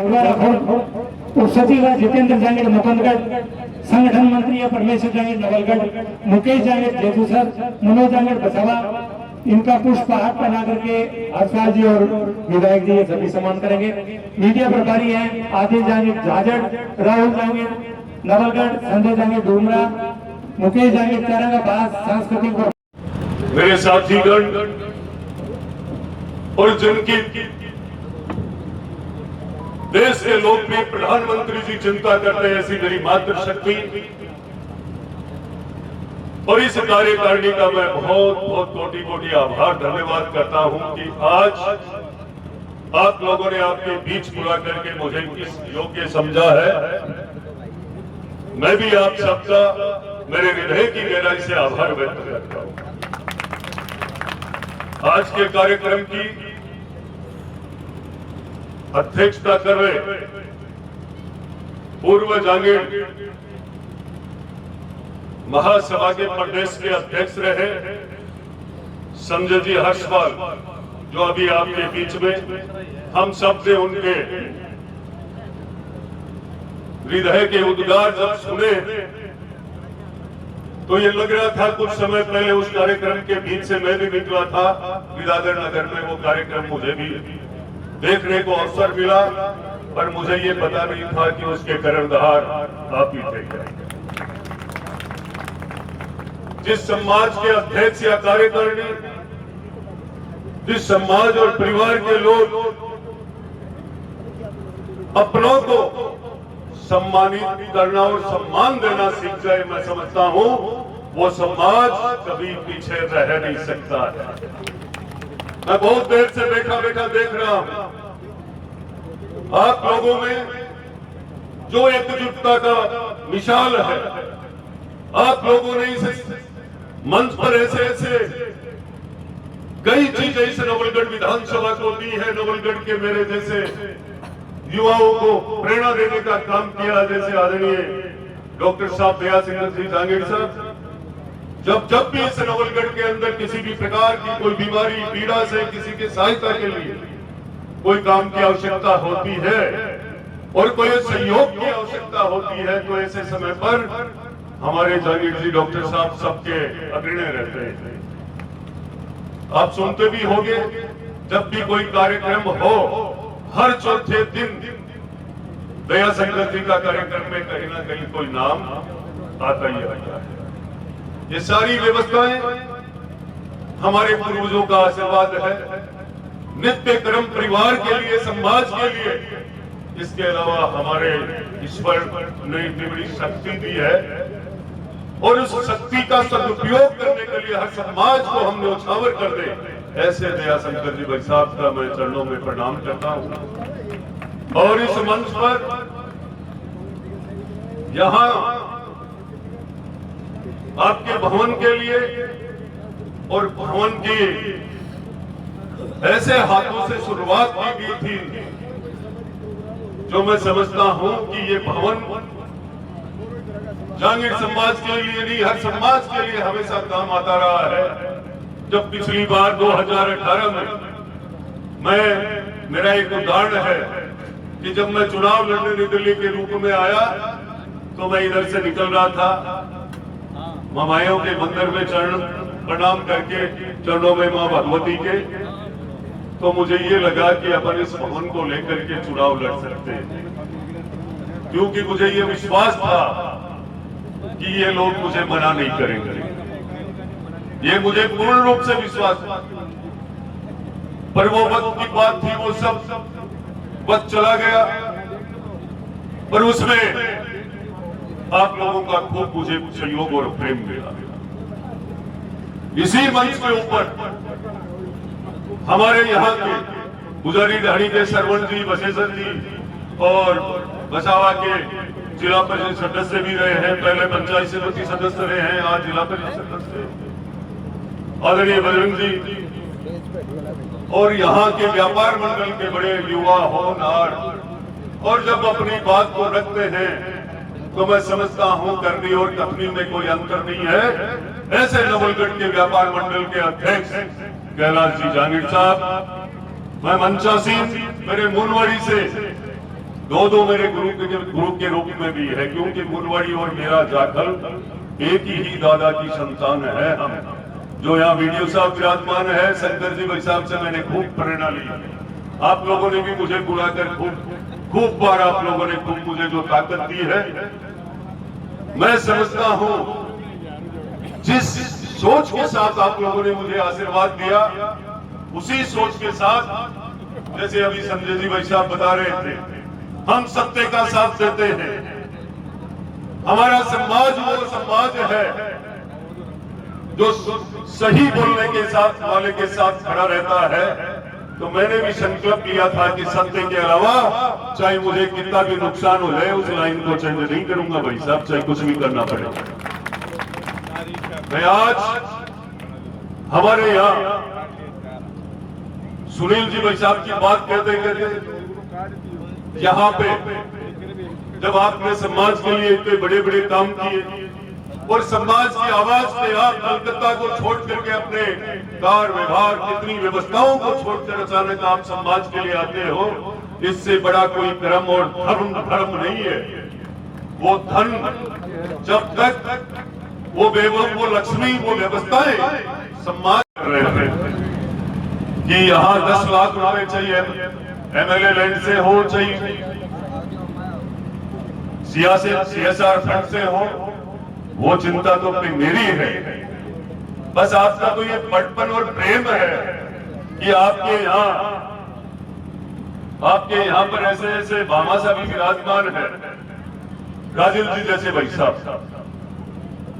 भगवा राठौड़, उप सचिव है जितेंद्र जांगीर मुकुंदगढ़, संगठन मंत्री है परमेश्वर जांगीर नवलगढ़, मुकेश जांगीर जयपुर, मनोज जांगीर बसावा। इनका पुष्पहार पहना करके हर्षपाल जी और विधायक जी ये सभी सम्मान करेंगे। मीडिया प्रभारी हैं आदिल जांगीर झाझड़, राहुल जांगीर नवलगढ़, संजय जांगीर डूमरा, मुकेश जांगीर औरंगाबाद। सांस्कृतिक मेरे साथीगण और जिनकी देश के लोकप्रिय प्रधानमंत्री जी चिंता करते हैं, ऐसी मेरी मातृशक्ति और इस कार्यकारिणी का मैं बहुत बहुत कोटि कोटि आभार धन्यवाद करता हूं कि आज आप लोगों ने आपके बीच पूरा करके मुझे इस योग्य समझा है। मैं भी आप सबका मेरे हृदय की गहराई से आभार व्यक्त करता हूं। आज के कार्यक्रम की अध्यक्षता कर रहे पूर्व जांगीर महासभा के प्रदेश के अध्यक्ष रहे संजय जी हर्षपाल, जो अभी आपके बीच में हम सब ने उनके हृदय के उद्गार जब सुने तो ये लग रहा था कुछ समय पहले उस कार्यक्रम के बीच से मैं भी निकला था विरादर नगर में। वो कार्यक्रम मुझे भी देखने को अवसर मिला, पर मुझे ये पता नहीं था कि उसके कर्णधार आप ही थे। जिस समाज के अध्यक्ष या कार्यकारिणी, जिस समाज और परिवार के लोग अपनों को सम्मानित करना और सम्मान देना सीख जाए, मैं समझता हूं वो समाज कभी पीछे रह नहीं सकता है। मैं बहुत देर से बैठा बैठा देख रहा हूं आप लोगों में जो एकजुटता का मिसाल है। आप लोगों ने इस मंच पर ऐसे ऐसे कई चीजें इस नवलगढ़ विधानसभा को दी है। नवलगढ़ के मेरे जैसे युवाओं को प्रेरणा देने का काम किया, जैसे आदरणीय डॉक्टर साहब दया सिंह जी जांगीर साहब। जब भी इस नवलगढ़ के अंदर किसी भी प्रकार की कोई बीमारी पीड़ा से किसी की सहायता के लिए कोई काम की आवश्यकता होती है और कोई सहयोग की आवश्यकता होती है, तो ऐसे समय पर हमारे जांगीर जी डॉक्टर साहब सबके अग्रणी रहते हैं। आप सुनते भी होंगे जब भी कोई कार्यक्रम हो, हर चौथे दिन दया संगत जी का कार्यक्रम में कहीं ना कहीं कोई नाम आता ही आता है। ये सारी व्यवस्थाएं हमारे पूर्वजों का आशीर्वाद है, नित्य कर्म परिवार के लिए, समाज के लिए। इसके अलावा हमारे ईश्वर ने इतनी बड़ी शक्ति दी है और उस शक्ति का सदुपयोग करने के लिए हर समाज को हम न्यौछावर कर दे, ऐसे दया शंकर जी भाई साहब का मैं चरणों में प्रणाम करता हूं। और इस मंच पर यहां आपके भवन के लिए और भवन की ऐसे हाथों से शुरुआत की गई थी जो मैं समझता हूं कि ये भवन जांगीर समाज के लिए नहीं, हर समाज के लिए हमेशा काम आता रहा है। जब पिछली बार 2018 में मेरा एक उदाहरण है कि जब मैं चुनाव लड़ने नई दिल्ली के रूप में आया तो मैं इधर से निकल रहा था, मामाओं के मंदिर में चरण प्रणाम करके चरणों में मां भगवती के, तो मुझे ये लगा कि अपन इस भवन को लेकर के चुनाव लड़ सकते हैं, क्योंकि मुझे ये विश्वास था कि ये लोग मुझे मना नहीं करेंगे। ये मुझे पूर्ण रूप से विश्वास था, पर वो वक्त की बात थी, वो सब वक्त चला गया। पर उसमें आप लोगों का खूब मुझे सहयोग और प्रेम मिला। इसी मंच के ऊपर हमारे यहाँ के गुजारी धाड़ी के सरवण जी, बसेसर जी और बसावा के जिला परिषद सदस्य भी रहे हैं, पहले पंचायत समिति सदस्य रहे हैं, आज जिला परिषद सदस्य आदरणीय बजरंग जी, और यहाँ के व्यापार मंडल के बड़े युवा होनहार। और जब अपनी बात को रखते हैं तो मैं समझता हूँ करनी और कथनी में कोई अंतर नहीं है। ऐसे नवलगढ़ के व्यापार मंडल के अध्यक्ष कैलाश जी जांगीर साहब, मैं मंचासीन मेरे मुनवाड़ी से दो मेरे गुरु के रूप में भी है, क्योंकि गुरवाड़ी और मेरा जाखल एक ही दादा की संतान है हम। जो यहाँ वीडियो साहब विराजमान है, शंकर जी भाई साहब से मैंने खूब प्रेरणा ली। आप लोगों ने भी मुझे बुलाकर खूब बार आप लोगों ने खूब मुझे जो ताकत दी है। मैं समझता हूं जिस सोच के साथ आप लोगों ने मुझे आशीर्वाद दिया, उसी सोच के साथ, जैसे अभी संजय जी भाई साहब बता रहे थे, हम सत्य का साथ देते हैं। हमारा समाज वो समाज है जो सही बोलने के साथ वाले के साथ खड़ा रहता है। तो मैंने भी संकल्प लिया था कि सत्य के अलावा चाहे मुझे कितना भी नुकसान हो जाए, उस लाइन को चेंज नहीं करूंगा भाई साहब, चाहे कुछ भी करना पड़े। मैं आज हमारे यहाँ सुनील जी भाई साहब की बात कहते यहाँ पे जब आपने समाज के लिए इतने बड़े बड़े काम किए और समाज की आवाज से आप कलकत्ता को छोड़ करके अपने कार व्यवहार कितनी व्यवस्थाओं को छोड़कर अचानक आप समाज के लिए आते हो, इससे बड़ा कोई कर्म और धर्म नहीं है। वो धन जब तक वो लक्ष्मी वो व्यवस्थाएं समाज कर रहे थे कि यहाँ 10 लाख रुपए चाहिए एमएलए लैंड से हो, चाहिए CSR फंड से हो, वो चिंता तो मेरी है। बस आपका तो ये बचपन और प्रेम है कि आपके यहाँ पर ऐसे ऐसे भामा साहब भी विराजमान है, राजीव जी जैसे भाई साहब,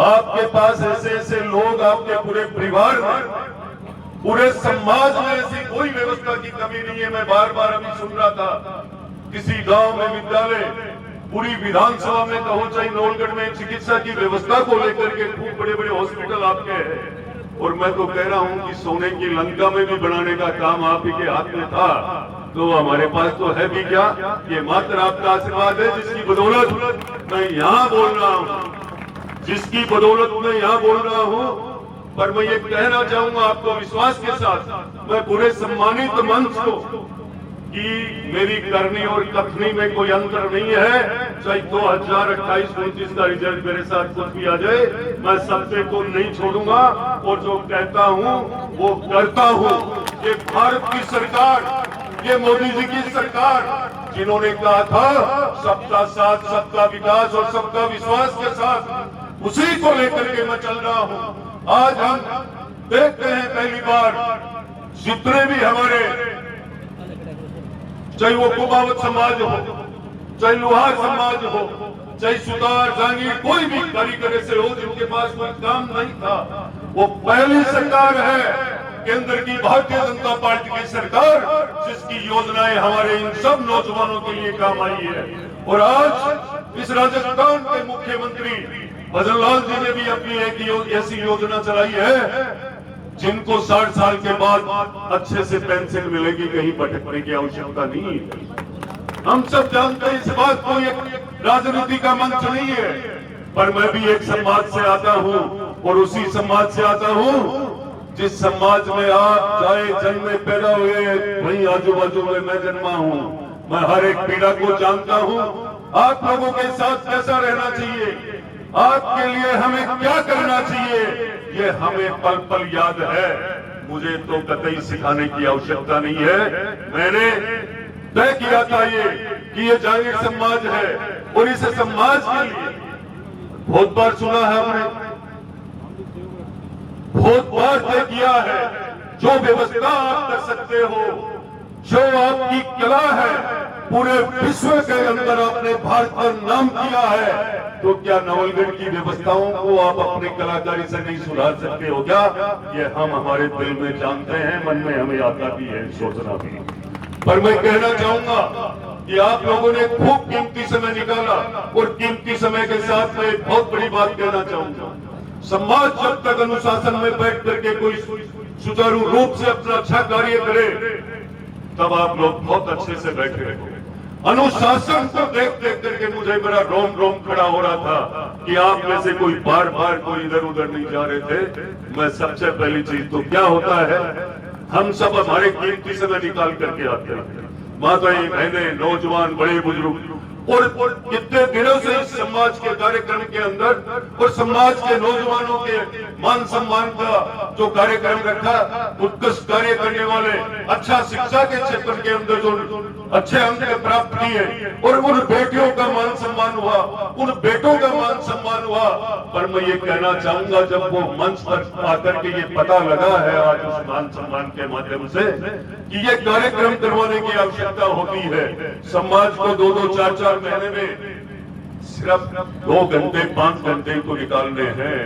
आपके पास ऐसे ऐसे लोग, आपके पूरे परिवार में, पूरे समाज में ऐसी कोई व्यवस्था की कमी नहीं है। मैं बार बार अभी सुन रहा था, किसी गांव में विद्यालय, पूरी विधानसभा में कहो चाहे नौलगढ़ में चिकित्सा की व्यवस्था को लेकर के खूब बड़े बड़े हॉस्पिटल आपके हैं। और मैं तो कह रहा हूं कि सोने की लंका में भी बनाने का काम आप ही के हाथ में था, तो हमारे पास तो है भी क्या, ये मात्र आपका आशीर्वाद है जिसकी बदौलत मैं यहाँ बोल रहा हूँ, जिसकी बदौलत मैं यहाँ बोल रहा हूँ। पर मैं ये कहना चाहूंगा आपको विश्वास के साथ, मैं पूरे सम्मानित मंच को, कि मेरी करनी और कथनी में कोई अंतर नहीं है। चाहे 2028-29 का रिजल्ट मेरे साथ कुछ भी आ जाए, मैं सत्य को नहीं छोड़ूंगा और जो कहता हूं वो करता हूं। ये भारत की सरकार, ये मोदी जी की सरकार, जिन्होंने कहा था सबका साथ, सबका विकास और सबका विश्वास के साथ, उसी को लेकर के मैं चल रहा हूं। आज हम देखते हैं पहली बार जितने भी हमारे, चाहे वो कुमावत समाज हो, चाहे लोहार समाज हो, चाहे सुतार जांगीर, कोई भी कारीगर ऐसे हो जिनके पास कोई काम नहीं था, वो पहली सरकार है केंद्र की भारतीय जनता पार्टी की सरकार, जिसकी योजनाएं हमारे इन सब नौजवानों के लिए काम आई है। और आज इस राजस्थान के मुख्यमंत्री भजन लाल जी ने भी अपनी एक ऐसी योजना चलाई है जिनको 60 साल के बाद अच्छे से पेंशन मिलेगी, कहीं भटकने की आवश्यकता नहीं है। हम सब जानते हैं इस बात को, ये राजनीति का मंच नहीं है, पर मैं भी एक समाज से आता हूं और उसी समाज से आता हूं जिस समाज में आप चाहे जन्म में पैदा हुए, वहीं आजू बाजू में मैं जन्मा हूं। मैं हर एक पीड़ा को जानता हूं, आप लोगों के साथ कैसा रहना चाहिए, आपके लिए हमें क्या करना चाहिए, ये हमें पल पल याद है। मुझे तो कतई सिखाने की आवश्यकता नहीं है। मैंने तय किया था कि ये जागीर समाज है और इस समाज के लिए बहुत बार सुना है हमने, बहुत बार तय किया है, जो व्यवस्था आप कर सकते हो, जो आपकी कला है, पूरे विश्व के अंदर आपने भारत पर नाम किया है, तो क्या नवलगढ़ की व्यवस्थाओं को आप अपनी कलाकारी से नहीं सुधार सकते हो क्या? ये हम हमारे दिल में जानते हैं, मन में हमें आता भी है, सोचना भी। पर मैं कहना चाहूंगा कि आप लोगों ने खूब कीमती समय निकाला और कीमती समय के साथ मैं एक बहुत बड़ी बात कहना चाहूंगा। समाज जब तक अनुशासन में बैठ करके कोई सुचारू रूप से अपना अच्छा कार्य करे, तब आप लोग बहुत अच्छे से बैठे रहे। अनुशासन को देख देख करके मुझे मेरा रोम रोम खड़ा हो रहा था कि आप में से कोई बार बार कोई इधर उधर नहीं जा रहे थे। मैं सबसे पहली चीज तो क्या होता है, हम सब हमारे कीमती समय निकाल करके आते हैं। माताएं, बहनें, नौजवान, बड़े बुजुर्ग और कितने दिनों से इस समाज के कार्यक्रम के अंदर और समाज के नौजवानों के मान सम्मान का जो कार्यक्रम रखा, उत्कृष्ट कार्य करने वाले, अच्छा शिक्षा के क्षेत्र के अंदर जो अच्छे अंक प्राप्त किए और उन बेटियों का मान सम्मान हुआ, उन बेटों का मान सम्मान हुआ। पर मैं ये कहना चाहूंगा, जब वो मंच पर आकर के ये पता लगा है आज उस मान सम्मान के माध्यम से कि ये कार्यक्रम करवाने की आवश्यकता होती है, समाज को 2-2, 4-4 महीने में सिर्फ 2 घंटे 5 घंटे को निकालने हैं।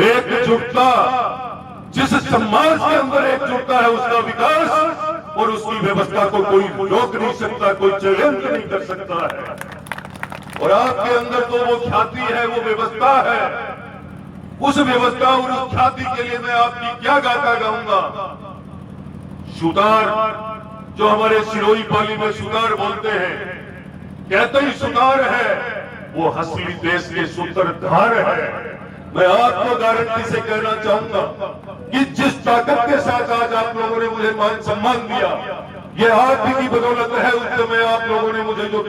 एकजुटता, जिस समाज के अंदर एकजुटता है उसका विकास और उसकी व्यवस्था को कोई रोक नहीं सकता, कोई चैलेंज नहीं कर सकता है। और आपके अंदर तो वो ख्याति है, वो व्यवस्था है। उस व्यवस्था और उस ख्याति के लिए मैं आपकी क्या गाथा गाऊंगा। सुतार, जो हमारे सिरोही पाली में सुतार बोलते हैं, कहते ही सुतार है, वो असली देश के सूत्रधार है। मैं आपको गारंटी से कहना चाहूंगा कि जिस ताकत के साथ आज आप लोगों ने मुझे मान सम्मान दिया, ये आप ही की बदौलत है। उस समय आप लोगों ने मुझे जो